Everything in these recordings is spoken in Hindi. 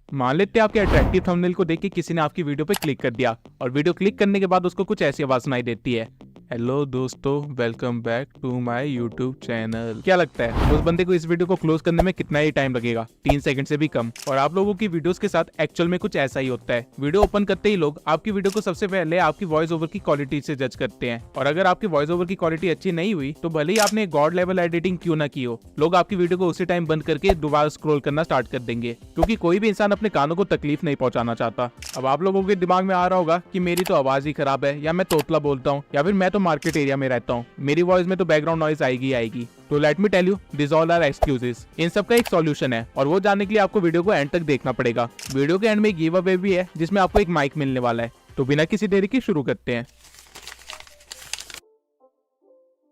मान लेते हैं आपके अट्रैक्टिव थंबनेल को देख के किसी ने आपकी वीडियो पे क्लिक कर दिया और वीडियो क्लिक करने के बाद उसको कुछ ऐसी आवाज सुनाई देती है, हेलो दोस्तों, welcome back to my YouTube channel. क्या लगता है उस बंदे को इस वीडियो को क्लोज करने में कितना ही टाइम लगेगा? 3 सेकंड से भी कम। और आप लोगों की वीडियोस के साथ एक्चुअल में कुछ ऐसा ही होता है। वीडियो ओपन करते ही लोग आपकी वीडियो को सबसे पहले आपकी वॉइस ओवर की क्वालिटी से जज करते हैं, और अगर आपकी वॉइस ओवर की क्वालिटी अच्छी नहीं हुई तो भले ही आपने गॉड लेवल एडिटिंग क्यों ना की हो, लोग आपकी वीडियो को उसी टाइम बंद करके दोबारा स्क्रॉल करना स्टार्ट कर देंगे, क्योंकि कोई भी इंसान अपने कानों को तकलीफ नहीं पहुंचाना चाहता। अब आप लोगों के दिमाग में आ रहा होगा कि मेरी तो आवाज ही खराब है, या मैं तोतला बोलता हूँ, या फिर मैं तो मार्केट एरिया में रहता हूँ, मेरी वॉइस में तो बैकग्राउंड नॉइज आएगी। तो let me tell you, this all are excuses. इन सब का एक सॉल्यूशन है, और वो जानने के लिए आपको वीडियो को एंड तक देखना पड़ेगा। वीडियो के एंड में एक गिव अवे भी है जिसमें आपको एक माइक मिलने वाला है। तो बिना किसी देरी के शुरू करते हैं।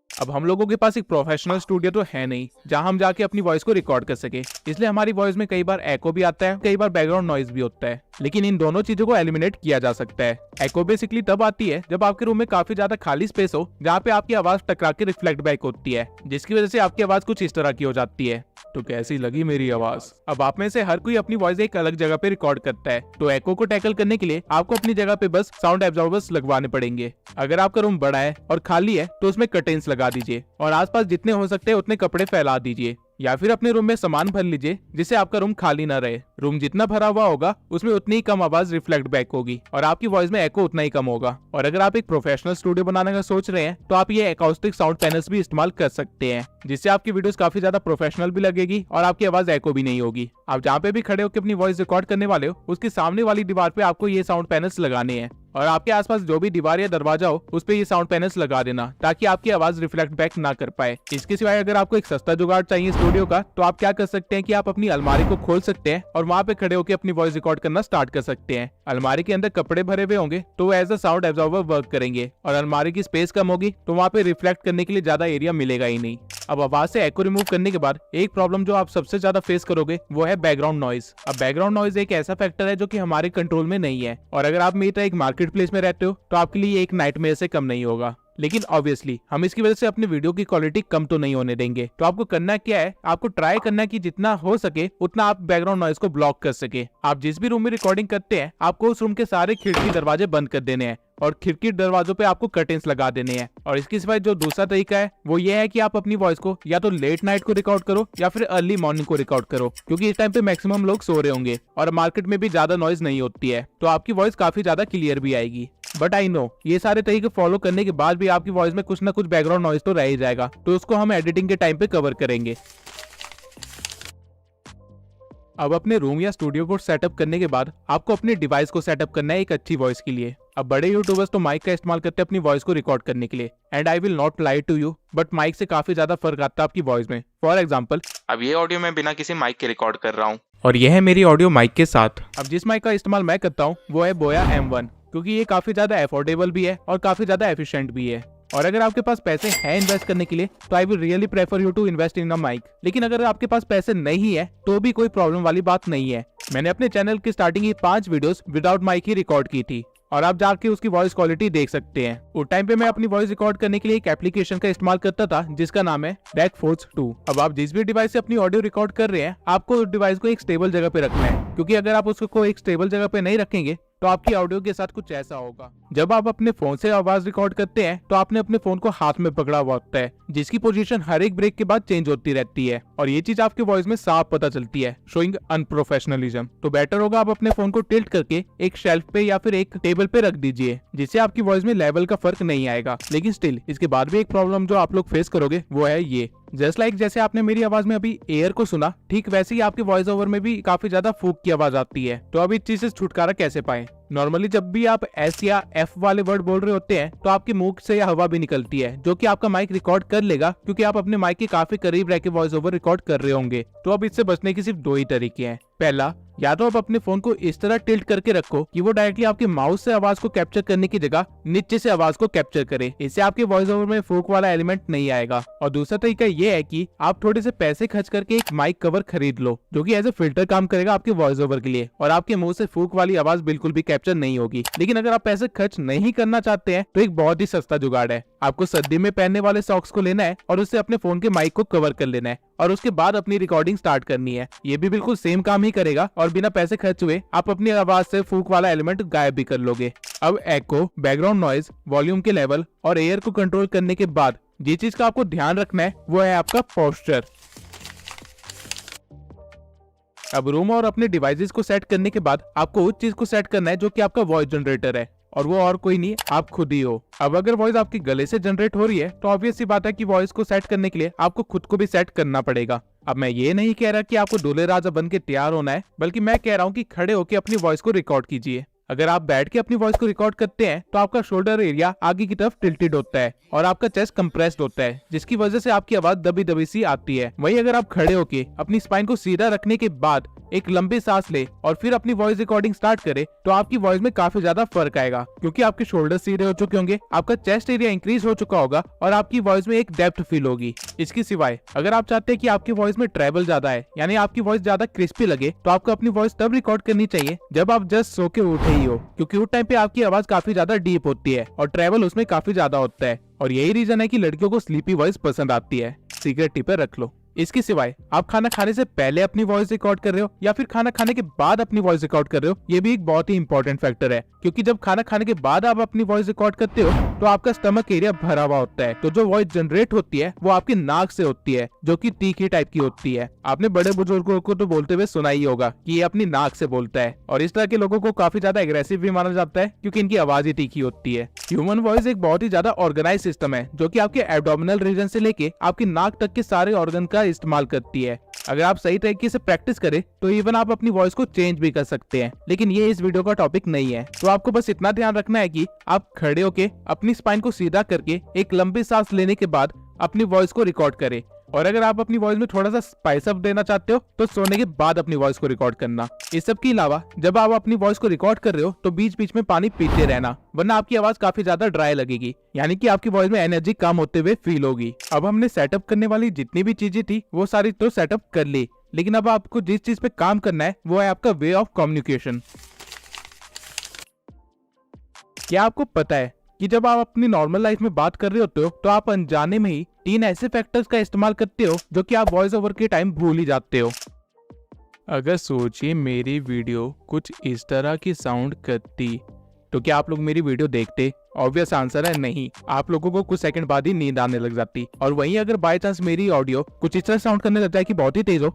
अब हम लोगों के पास एक प्रोफेशनल स्टूडियो तो है नहीं जहां हम जाके अपनी वॉइस को रिकॉर्ड कर सके, इसलिए हमारी वॉइस में कई बार एको भी आता है, कई बार बैकग्राउंड नॉइज भी होता है। लेकिन इन दोनों चीजों को एलिमिनेट किया जा सकता है। एको बेसिकली तब आती है जब आपके रूम में काफी ज्यादा खाली स्पेस हो जहाँ पे आपकी आवाज टकरा के रिफ्लेक्ट बैक होती है, जिसकी वजह से आपकी आवाज कुछ इस तरह की हो जाती है। तो कैसी लगी मेरी आवाज? अब आप में से हर कोई अपनी वॉइस एक अलग जगह पे रिकॉर्ड करता है, तो एको को टैकल करने के लिए आपको अपनी जगह पे बस साउंड एब्जॉर्बर्स लगवाने पड़ेंगे। अगर आपका रूम बड़ा है और खाली है तो उसमें कर्टेन्स लगा दीजिए, और आसपास जितने हो सकते हैं उतने कपड़े फैला दीजिए, या फिर अपने रूम में सामान भर लीजिए जिससे आपका रूम खाली ना रहे। रूम जितना भरा हुआ होगा उसमें उतनी ही कम आवाज रिफ्लेक्ट बैक होगी और आपकी वॉइस में एको उतना ही कम होगा। और अगर आप एक प्रोफेशनल स्टूडियो बनाने का सोच रहे हैं तो आप ये अकाउस्टिक साउंड पैनल्स भी इस्तेमाल कर सकते हैं, जिससे आपकी वीडियोस काफी ज्यादा प्रोफेशनल भी लगेगी और आपकी आवाज एको भी नहीं होगी। आप जहाँ पे भी खड़े होकर अपनी वॉइस रिकॉर्ड करने वाले हो उसके सामने वाली दीवार पे आपको ये साउंड पैनल्स लगाने हैं, और आपके आसपास जो भी दीवार या दरवाजा हो उस पे ये साउंड पैनल्स लगा देना ताकि आपकी आवाज रिफ्लेक्ट बैक ना कर पाए। इसके सिवाय अगर आपको एक सस्ता जुगाड़ चाहिए स्टूडियो का, तो आप क्या कर सकते हैं कि आप अपनी अलमारी को खोल सकते हैं और वहाँ पे खड़े होकर अपनी वॉइस रिकॉर्ड करना स्टार्ट कर सकते हैं। अलमारी के अंदर कपड़े भरे हुए होंगे तो वो as a sound absorber work करेंगे, और अलमारी की स्पेस कम होगी तो वहाँ पे रिफ्लेक्ट करने के लिए ज्यादा एरिया मिलेगा ही नहीं। अब आवाज से एको रिमूव करने के बाद एक प्रॉब्लम जो आप सबसे ज्यादा फेस करोगे वो है बैकग्राउंड नॉइज। अब बैकग्राउंड नॉइज एक ऐसा फैक्टर है जो कि हमारे कंट्रोल में नहीं है, और अगर आप मेरी तरह एक मार्केट प्लेस में रहते हो तो आपके लिए एक नाइटमेयर से कम नहीं होगा। लेकिन ऑब्वियसली हम इसकी वजह से अपनी वीडियो की क्वालिटी कम तो नहीं होने देंगे। तो आपको करना क्या है, आपको ट्राई करना है कि जितना हो सके उतना आप बैकग्राउंड नॉइज को ब्लॉक कर सके। आप जिस भी रूम में रिकॉर्डिंग करते हैं आपको उस रूम के सारे खिड़की दरवाजे बंद कर देने हैं, और खिड़की दरवाजों पे आपको कर्टेन्स लगा देने हैं। और इसके सिवाय जो दूसरा तरीका है वो ये है कि आप अपनी वॉइस को या तो लेट नाइट को रिकॉर्ड करो या फिर अर्ली मॉर्निंग को रिकॉर्ड करो, क्योंकि इस टाइम पे मैक्सिमम लोग सो रहे होंगे और मार्केट में भी ज्यादा नॉइज नहीं होती है, तो आपकी वॉइस काफी ज्यादा क्लियर भी आएगी। बट आई नो ये सारे तरीके फॉलो करने के बाद भी आपकी वॉइस में कुछ ना कुछ बैकग्राउंड नॉइज तो रह ही जाएगा, तो उसको हम एडिटिंग के टाइम पे कवर करेंगे। अब अपने रूम या स्टूडियो को सेटअप करने के बाद आपको अपने डिवाइस को सेटअप करना है एक अच्छी वॉइस के लिए। अब बड़े यूट्यूबर्स तो माइक का इस्तेमाल करते हैं अपनी वॉइस को रिकॉर्ड करने के लिए, and I will not lie to you, but mic से काफी ज्यादा फर्क आता है आपकी वॉइस में। फॉर एग्जाम्पल, अब ये ऑडियो मैं बिना किसी माइक के रिकॉर्ड कर रहा हूँ, और यह है मेरी ऑडियो माइक के साथ। अब जिस माइक का इस्तेमाल मैं करता हूँ वो है बोया M1, क्योंकि ये काफी ज्यादा अफोर्डेबल भी है और काफी ज्यादा एफिशिएंट भी है। और अगर आपके पास पैसे हैं इन्वेस्ट करने के लिए तो I will really prefer you to invest in a mic. लेकिन अगर आपके पास पैसे नहीं है तो भी कोई प्रॉब्लम वाली बात नहीं है। मैंने अपने चैनल की स्टार्टिंग की 5 वीडियोस विदाउट माइक ही रिकॉर्ड की थी, और आप जाके उसकी वॉइस क्वालिटी देख सकते हैं। उस टाइम पे मैं अपनी वॉइस रिकॉर्ड करने के लिए एक एप्लीकेशन का इस्तेमाल करता था जिसका नाम है DAC-Force 2। अब आप जिस भी डिवाइस से अपनी ऑडियो रिकॉर्ड कर रहे हैं आपको उस डिवाइस को एक स्टेबल जगह पे रखना है, क्योंकि अगर आप उसको एक स्टेबल जगह पे नहीं रखेंगे तो आपकी ऑडियो के साथ कुछ ऐसा होगा। जब आप अपने फोन से आवाज रिकॉर्ड करते हैं तो आपने अपने फोन को हाथ में पकड़ा हुआ होता है, जिसकी पोजीशन हर एक ब्रेक के बाद चेंज होती रहती है, और ये चीज आपके वॉइस में साफ पता चलती है, शोइंग अनप्रोफेशनलिज्म। तो बेटर होगा आप अपने फोन को टिल्ट करके एक शेल्फ पे या फिर एक टेबल पे रख दीजिए, जिससे आपकी वॉइस में लेवल का फर्क नहीं आएगा। लेकिन स्टिल इसके बाद भी एक प्रॉब्लम जो आप लोग फेस करोगे वो है ये, जस्ट लाइक जैसे आपने मेरी आवाज में अभी एयर को सुना, ठीक वैसे ही आपके वॉइस ओवर में भी काफी ज्यादा फूक की आवाज आती है। तो अब इस चीज से छुटकारा कैसे पाएं? नॉर्मली जब भी आप एस या एफ वाले वर्ड बोल रहे होते हैं तो आपके मुंह से हवा भी निकलती है, जो कि आपका माइक रिकॉर्ड कर लेगा, क्योंकि आप अपने माइक के काफी करीब रह के वॉइस ओवर रिकॉर्ड कर रहे होंगे। तो अब इससे बचने के सिर्फ 2 ही तरीके हैं। पहला, या तो आप अपने फोन को इस तरह टिल्ट करके रखो कि वो डायरेक्टली आपके माउस से आवाज को कैप्चर करने की जगह नीचे से आवाज को कैप्चर करे, इससे आपके वॉइस ओवर में फूक वाला एलिमेंट नहीं आएगा। और दूसरा तरीका ये है कि आप थोड़े से पैसे खर्च करके एक माइक कवर खरीद लो, जो कि एज ए फिल्टर काम करेगा आपके वॉइस ओवर के लिए, और आपके मुंह से फूक वाली आवाज बिल्कुल भी कैप्चर नहीं होगी। लेकिन अगर आप पैसे खर्च नहीं करना चाहते हैं तो एक बहुत ही सस्ता जुगाड़ है। आपको सर्दी में पहनने वाले सॉक्स को लेना है और उससे अपने फोन के माइक को कवर कर लेना है और उसके बाद अपनी रिकॉर्डिंग स्टार्ट करनी है। ये भी बिल्कुल सेम काम ही करेगा और बिना पैसे खर्च हुए आप अपनी आवाज से फूक वाला एलिमेंट गायब भी कर लोगे। अब एको, बैकग्राउंड नॉइज, वॉल्यूम के लेवल और एयर को कंट्रोल करने के बाद जिस चीज का आपको ध्यान रखना है वो है आपका पोस्चर। अब रूम और अपने डिवाइसेस को सेट करने के बाद आपको उस चीज को सेट करना है जो कि आपका वॉइस जनरेटर है और वो और कोई नहीं, आप खुद ही हो। अब अगर वॉइस आपके गले से जनरेट हो रही है तो ऑब्वियस सी बात है कि वॉइस को सेट करने के लिए आपको खुद को भी सेट करना पड़ेगा। अब मैं ये नहीं कह रहा कि आपको दूल्हे राजा बन के तैयार होना है, बल्कि मैं कह रहा हूँ कि खड़े होकर अपनी वॉइस को रिकॉर्ड कीजिए। अगर आप बैठ के अपनी वॉइस को रिकॉर्ड करते हैं तो आपका शोल्डर एरिया आगे की तरफ टिल्टेड होता है और आपका चेस्ट कंप्रेस्ड होता है, जिसकी वजह से आपकी आवाज दबी दबी सी आती है। वहीं अगर आप खड़े होके अपनी स्पाइन को सीधा रखने के बाद एक लंबी सांस ले और फिर अपनी वॉइस रिकॉर्डिंग स्टार्ट करे तो आपकी वॉइस में काफी ज्यादा फर्क आएगा, क्योंकि आपके शोल्डर सीधे हो चुके होंगे, आपका चेस्ट एरिया इंक्रीज हो चुका होगा और आपकी वॉइस में एक डेप्थ फील होगी। इसके सिवाय अगर आप चाहते हैं कि आपकी वॉइस में ट्रेवल ज्यादा है, यानी आपकी वॉइस ज्यादा क्रिस्पी लगे, तो आपको अपनी वॉइस तब रिकॉर्ड करनी चाहिए जब आप जस्ट सो के उठे ही हो, क्योंकि उस टाइम पे आपकी आवाज काफी ज्यादा डीप होती है और ट्रेवल उसमें काफी ज्यादा होता है। और यही रीजन है कि लड़कियों को स्लीपी वॉइस पसंद आती है। सीक्रेट टिप पे रख लो। इसके सिवाय आप खाना खाने से पहले अपनी वॉइस रिकॉर्ड कर रहे हो या फिर खाना खाने के बाद अपनी वॉइस रिकॉर्ड कर रहे हो, ये भी एक बहुत ही इंपॉर्टेंट फैक्टर है, क्योंकि जब खाना खाने के बाद आप अपनी वॉइस रिकॉर्ड करते हो तो आपका स्टमक एरिया भरा हुआ होता है, तो जो वॉइस जनरेट होती है वो आपकी नाक से होती है, जो कि तीखी टाइप की होती है। आपने बड़े बुजुर्गों को तो बोलते हुए सुना ही होगा कि ये अपनी नाक से बोलता है, और इस तरह के लोगों को काफी ज्यादा एग्रेसिव भी माना जाता है क्योंकि इनकी आवाज ही तीखी होती है। ह्यूमन वॉइस एक बहुत ही ज्यादा ऑर्गेनाइज सिस्टम है जो कि आपके एब्डोमिनल रीजन से लेके आपकी नाक तक के सारे ऑर्गन का इस्तेमाल करती है। अगर आप सही तरीके से प्रैक्टिस करें तो इवन आप अपनी वॉइस को चेंज भी कर सकते हैं, लेकिन ये इस वीडियो का टॉपिक नहीं है। तो आपको बस इतना ध्यान रखना है कि आप खड़े होके अपनी स्पाइन को सीधा करके एक लंबी सांस लेने के बाद अपनी वॉइस को रिकॉर्ड करें, और अगर आप अपनी वॉइस में थोड़ा सा स्पाइस अप देना चाहते हो तो सोने के बाद अपनी वॉइस को रिकॉर्ड करना। इस सब के अलावा जब आप अपनी वॉइस को रिकॉर्ड कर रहे हो तो बीच बीच में पानी पीते रहना, वरना आपकी आवाज काफी ज्यादा ड्राई लगेगी, यानी कि आपकी वॉइस में एनर्जी कम होते हुए फील होगी। अब हमने सेटअप करने वाली जितनी भी चीजें थी वो सारी तो सेटअप कर ली, लेकिन अब आपको जिस चीज पे काम करना है वो है आपका वे ऑफ कम्युनिकेशन। क्या आपको पता है कि जब आप अपनी नॉर्मल लाइफ में बात कर रहे होते हो तो आप अनजाने में ही 3 ऐसे फैक्टर्स का इस्तेमाल करते हो जो कि आप वॉइस ओवर के टाइम भूल ही जाते हो। अगर सोचिए मेरी वीडियो कुछ इस तरह की साउंड करती तो क्या आप लोग मेरी वीडियो देखते? ऑब्वियस आंसर है नहीं। आप लोगों को कुछ सेकंड बाद ही नींद आने लग जाती। और वहीं अगर बाय चांस मेरी ऑडियो कुछ इस तरह साउंड करने लग जाए कि बहुत ही तेज हो,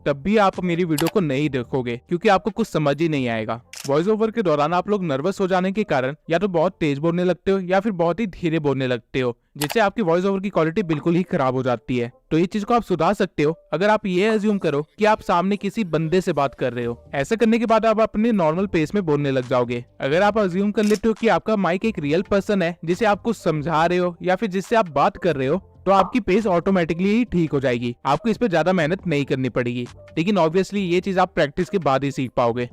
तब भी आप मेरी वीडियो को नहीं देखोगे, क्योंकि आपको कुछ समझ ही नहीं आएगा। वॉइस ओवर के दौरान आप लोग नर्वस हो जाने के कारण या तो बहुत तेज बोलने लगते हो या फिर बहुत ही धीरे बोलने लगते हो, जिससे आपकी वॉइस ओवर की क्वालिटी बिल्कुल ही खराब हो जाती है। तो ये चीज को आप सुधार सकते हो अगर आप ये अज्यूम करो कि आप सामने किसी बंदे से बात कर रहे हो। ऐसा करने के बाद आप अपने नॉर्मल पेस में बोलने लग जाओगे। अगर आप अज्यूम कर लेते हो कि आपका माइक एक रियल पर्सन है जिसे आप कुछ समझा रहे हो या फिर जिससे आप बात कर रहे हो, तो आपकी पेस ऑटोमेटिकली ही ठीक हो जाएगी। आपको इस पे ज्यादा मेहनत नहीं करनी पड़ेगी, लेकिन ऑब्वियसली ये चीज आप प्रैक्टिस के बाद ही सीख पाओगे।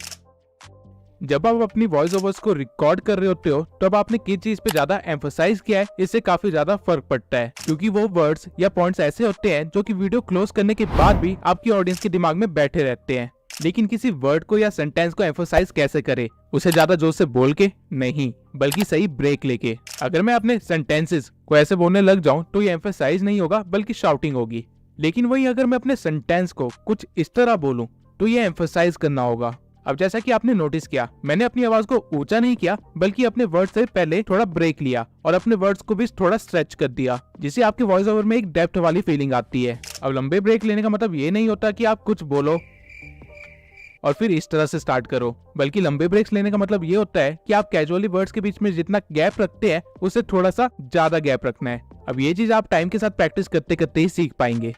जब आप अपनी वॉइस ओवर्स को रिकॉर्ड कर रहे होते हो तब आपने किस चीज पे ज्यादा एम्फसाइज किया है, इससे काफी ज्यादा फर्क पड़ता है, क्योंकि वो वर्ड्स या पॉइंट्स ऐसे होते हैं जो कि वीडियो क्लोज करने के बाद भी आपकी ऑडियंस के दिमाग में बैठे रहते हैं। लेकिन किसी वर्ड को या सेंटेंस को एम्फसाइज कैसे करे? उसे ज्यादा जोर से बोल के नहीं, बल्कि सही ब्रेक लेके। अगर मैं अपने सेंटेंसेस को ऐसे बोलने लग जाऊं तो ये एम्फसाइज नहीं होगा बल्कि शाउटिंग होगी, लेकिन वही अगर मैं अपने सेंटेंस को कुछ इस तरह बोलूं तो ये एम्फसाइज करना होगा। अब जैसा कि आपने नोटिस किया, मैंने अपनी आवाज को ऊंचा नहीं किया बल्कि अपने वर्ड से पहले थोड़ा ब्रेक लिया और अपने वर्ड्स को भी थोड़ा स्ट्रेच कर दिया, जिससे आपके वॉइस ओवर में एक डेप्थ वाली फीलिंग आती है। अब लंबे ब्रेक लेने का मतलब ये नहीं होता कि आप कुछ बोलो और फिर इस तरह से स्टार्ट करो, बल्कि लंबे ब्रेक्स लेने का मतलब ये होता है कि आप कैजुअली वर्ड्स के बीच में जितना गैप रखते हैं उससे थोड़ा सा ज्यादा गैप रखना है। अब ये चीज आप टाइम के साथ प्रैक्टिस करते करते ही सीख पाएंगे।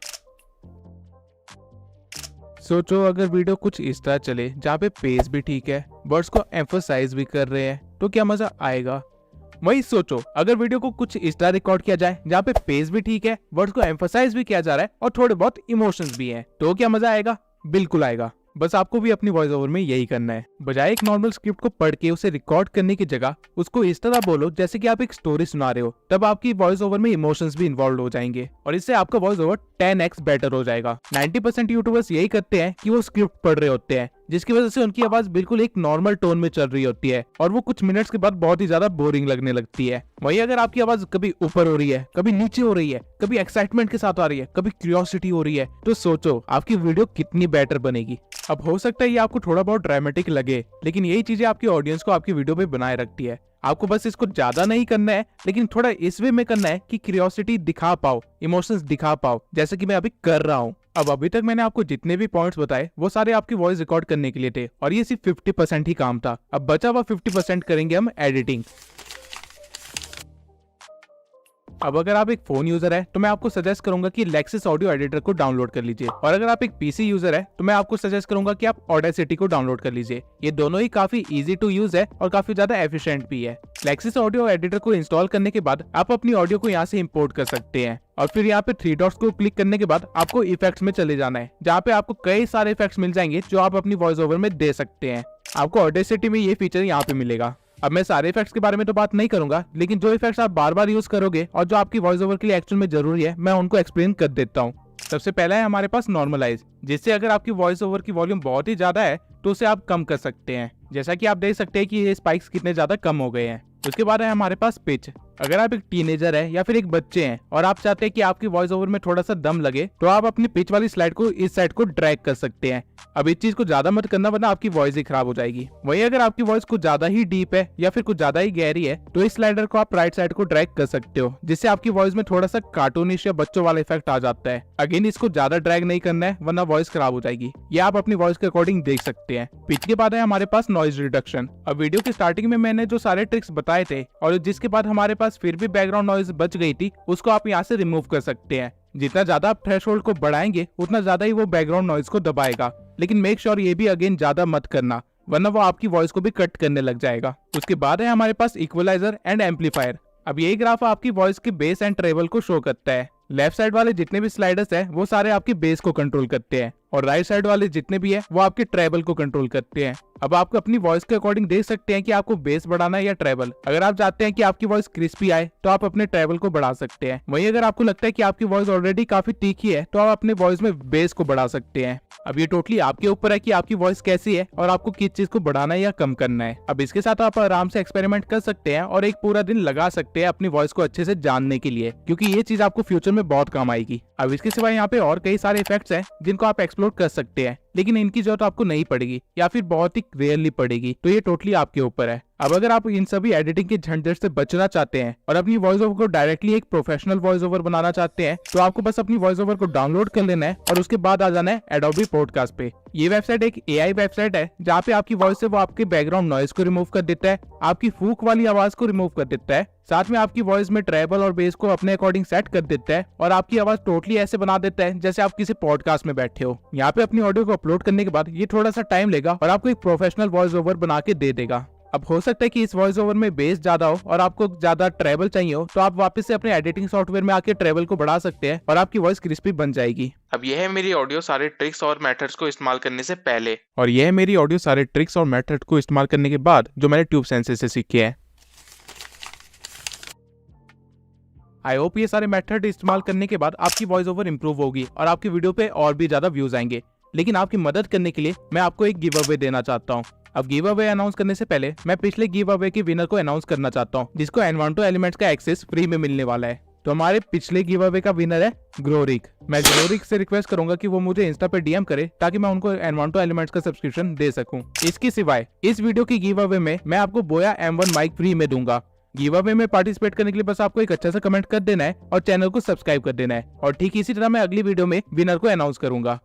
सोचो अगर वीडियो कुछ इस तरह चले जहाँ पे पेस भी ठीक है, वर्ड्स को एम्फसाइज भी कर रहे हैं, तो क्या मजा आएगा। वही सोचो अगर वीडियो को कुछ इस तरह रिकॉर्ड किया जाए जहाँ पे पेस भी ठीक है, वर्ड्स को एम्फसाइज भी किया जा रहा है और थोड़े बहुत इमोशंस भी हैं, तो क्या मजा आएगा? बिल्कुल आएगा। बस आपको भी अपनी वॉइस ओवर में यही करना है। बजाय एक नॉर्मल स्क्रिप्ट को पढ़ के उसे रिकॉर्ड करने की जगह उसको इस तरह बोलो जैसे कि आप एक स्टोरी सुना रहे हो, तब आपकी वॉइस ओवर में इमोशंस भी इन्वॉल्व हो जाएंगे और इससे आपका वॉइस ओवर 10x बेटर हो जाएगा। 90% यूट्यूबर्स यही करते हैं कि वो स्क्रिप्ट पढ़ रहे होते हैं, जिसकी वजह से उनकी आवाज बिल्कुल एक नॉर्मल टोन में चल रही होती है और वो कुछ मिनट्स के बाद बहुत ही ज्यादा बोरिंग लगने लगती है। वहीं अगर आपकी आवाज कभी ऊपर हो रही है, कभी नीचे हो रही है, कभी एक्साइटमेंट के साथ आ रही है, कभी क्यूरियोसिटी हो रही है, तो सोचो आपकी वीडियो कितनी बेटर बनेगी। अब हो सकता है ये आपको थोड़ा बहुत ड्रामेटिक लगे, लेकिन यही चीजें आपकी ऑडियंस को आपकी वीडियो में बनाए रखती है। आपको बस इसको ज्यादा नहीं करना है, लेकिन थोड़ा इस वे में करना है कि क्यूरियोसिटी दिखा पाओ, इमोशंस दिखा पाओ, जैसे कि मैं अभी कर रहा हूँ। अब अभी तक मैंने आपको जितने भी पॉइंट्स बताए वो सारे आपकी वॉइस रिकॉर्ड करने के लिए थे और ये सिर्फ 50% ही काम था। अब बचा हुआ 50% करेंगे हम एडिटिंग। अब अगर आप एक फोन यूजर है तो मैं आपको सजेस्ट करूंगा कि लेक्सिस ऑडियो एडिटर को डाउनलोड कर लीजिए, और अगर आप एक पीसी यूजर है तो मैं आपको सजेस्ट करूंगा कि आप ऑडेसिटी को डाउनलोड कर लीजिए। ये दोनों ही काफी इजी टू यूज है और काफी ज्यादा एफिशिएंट भी है। लेक्सिस ऑडियो एडिटर को इंस्टॉल करने के बाद आप अपनी ऑडियो को यहाँ से इंपोर्ट कर सकते हैं और फिर यहाँ पे 3 डॉट्स को क्लिक करने के बाद आपको इफेक्ट्स में चले जाना है, जहाँ पे आपको कई सारे इफेक्ट्स मिल जाएंगे जो आप अपनी वॉइस ओवर में दे सकते हैं। आपको ऑडेसिटी में ये फीचर यहाँ पे मिलेगा। अब मैं सारे इफेक्ट्स के बारे में तो बात नहीं करूंगा, लेकिन जो इफेक्ट्स आप बार बार यूज करोगे और जो आपकी वॉइस ओवर के लिए एक्चुअल में जरूरी है, मैं उनको एक्सप्लेन कर देता हूँ। सबसे पहला है हमारे पास नॉर्मलाइज, जिससे अगर आपकी वॉइस ओवर की वॉल्यूम बहुत ही ज्यादा है तो उसे आप कम कर सकते हैं। जैसा कि आप देख सकते हैं कि ये स्पाइक्स कितने ज्यादा कम हो गए हैं। उसके बाद है हमारे पास पिच। अगर आप एक टीनेजर है या फिर एक बच्चे हैं और आप चाहते हैं कि आपकी वॉइस ओवर में थोड़ा सा दम लगे, तो आप अपनी पिच वाली स्लाइड को इस साइड को ड्रैग कर सकते हैं। अब इस चीज को ज्यादा मत करना, वरना आपकी वॉइस ही खराब हो जाएगी। वहीं अगर आपकी वॉइस कुछ ज्यादा ही डीप है या फिर कुछ ज्यादा ही गहरी है, तो इस स्लाइडर को आप राइट साइड को ड्रैग कर सकते हो, जिससे आपकी वॉइस में थोड़ा सा कार्टूनिश या बच्चों वाला इफेक्ट आ जाता है। अगेन इसको ज्यादा ड्रैग नहीं करना है, वरना वॉइस खराब हो जाएगी। ये आप अपनी वॉइस के अकॉर्डिंग देख सकते हैं। पिच के बाद है हमारे पास नॉइज रिडक्शन। अब वीडियो की स्टार्टिंग में मैंने जो सारे ट्रिक्स बताए थे और जिसके बाद हमारे पास फिर भी बैकग्राउंड नॉइज बच गई थी, उसको आप यहाँ से रिमूव कर सकते हैं। जितना ज्यादा आप थ्रेशोल्ड को बढ़ाएंगे उतना ज्यादा ही वो बैकग्राउंड नॉइज को दबाएगा, लेकिन मेक श्योर ये भी अगेन ज्यादा मत करना, वरना वो आपकी वॉइस को भी कट करने लग जाएगा। उसके बाद है हमारे पास इक्वलाइजर एंड एम्पलीफायर। अब यही ग्राफ आपकी वॉइस के बेस एंड ट्रेबल को शो करता है। लेफ्ट साइड वाले जितने भी स्लाइडर्स है वो सारे आपके बेस को कंट्रोल करते हैं और राइट साइड वाले जितने भी है वो आपके ट्रेबल को कंट्रोल करते हैं। अब आप अपनी वॉइस के अकॉर्डिंग देख सकते हैं कि आपको बेस बढ़ाना है या ट्रेबल। अगर आप चाहते हैं कि आपकी वॉइस क्रिस्पी आए तो आप अपने ट्रेबल को बढ़ा सकते हैं। वहीं अगर आपको लगता है कि आपकी वॉइस ऑलरेडी काफी तीखी है तो आप अपने वॉइस में बेस को बढ़ा सकते हैं। अब ये टोटली आपके ऊपर है कि आपकी वॉइस कैसी है और आपको किस चीज को बढ़ाना है या कम करना है। अब इसके साथ आप आराम से एक्सपेरिमेंट कर सकते हैं और एक पूरा दिन लगा सकते हैं अपनी वॉइस को अच्छे से जानने के लिए, क्योंकि ये चीज आपको फ्यूचर में बहुत काम आएगी। अब इसके सिवाय यहाँ पे और कई सारे इफेक्ट्स हैं जिनको आप एक्सप्लोर कर सकते हैं, लेकिन इनकी जरूरत आपको नहीं पड़ेगी या फिर बहुत ही रेयरली पड़ेगी, तो ये टोटली आपके ऊपर है। अब अगर आप इन सभी एडिटिंग के झंझट से बचना चाहते हैं और अपनी वॉइस ओवर को डायरेक्टली एक प्रोफेशनल वॉइस ओवर बनाना चाहते हैं, तो आपको बस अपनी वॉइस ओवर को डाउनलोड कर लेना है और उसके बाद आ जाना है एडोबी पॉडकास्ट पे। ये वेबसाइट एक एआई वेबसाइट है जहाँ पे आपकी वॉइस से वो आपके बैकग्राउंड नॉइज को रिमूव कर देता है, आपकी फूक वाली आवाज को रिमूव कर देता है, साथ में आपकी वॉइस में ट्रेबल और बेस को अपने अकॉर्डिंग सेट कर देता है और आपकी आवाज टोटली ऐसे बना देता है जैसे आप किसी पॉडकास्ट में बैठे हो। यहाँ पे अपनी ऑडियो को अपलोड करने के बाद ये थोड़ा सा टाइम लेगा और आपको एक प्रोफेशनल वॉइस ओवर बना के दे देगा। अब हो सकता है कि इस वॉइस ओवर में बेस ज्यादा हो और आपको ज्यादा ट्रेबल चाहिए हो, तो आप वापस से अपने एडिटिंग सॉफ्टवेयर में आके ट्रेबल को बढ़ा सकते हैं और आपकी वॉइस क्रिस्पी बन जाएगी। अब यह है मेरी ऑडियो सारे ट्रिक्स और मेथड्स को इस्तेमाल करने से पहले, और यह है मेरी ऑडियो सारे ट्रिक्स और मेथड को इस्तेमाल करने के बाद जो मैंने ट्यूब सेंसर से सीखे हैं। आई होप ये सारे मेथड इस्तेमाल करने के बाद आपकी वॉइस ओवर इंप्रूव होगी और आपकी वीडियो पे और भी ज्यादा व्यूज आएंगे। लेकिन आपकी मदद करने के लिए मैं आपको एक गिव अवे देना चाहता हूँ। अब गिव अवे अनाउंस करने से पहले मैं पिछले गिव अवे के विनर को अनाउंस करना चाहता हूँ, जिसको एनवांटो एलिमेंट्स का एक्सेस फ्री में मिलने वाला है। तो हमारे पिछले गिव अवे का विनर है ग्रोरिक। मैं ग्रोरिक से रिक्वेस्ट करूंगा कि वो मुझे इंस्टा पे डीएम करे ताकि मैं उनको एनवांटो एलिमेंट्स का सब्सक्रिप्शन दे सकूं। इसके सिवाय इस वीडियो की गिव अवे में मैं आपको बोया M1 माइक फ्री में दूंगा। गिव अवे में पार्टिसिपेट करने के लिए बस आपको एक अच्छा सा कमेंट कर देना है और चैनल को सब्सक्राइब कर देना है, और ठीक इसी तरह मैं अगली वीडियो में विनर को अनाउंस करूंगा।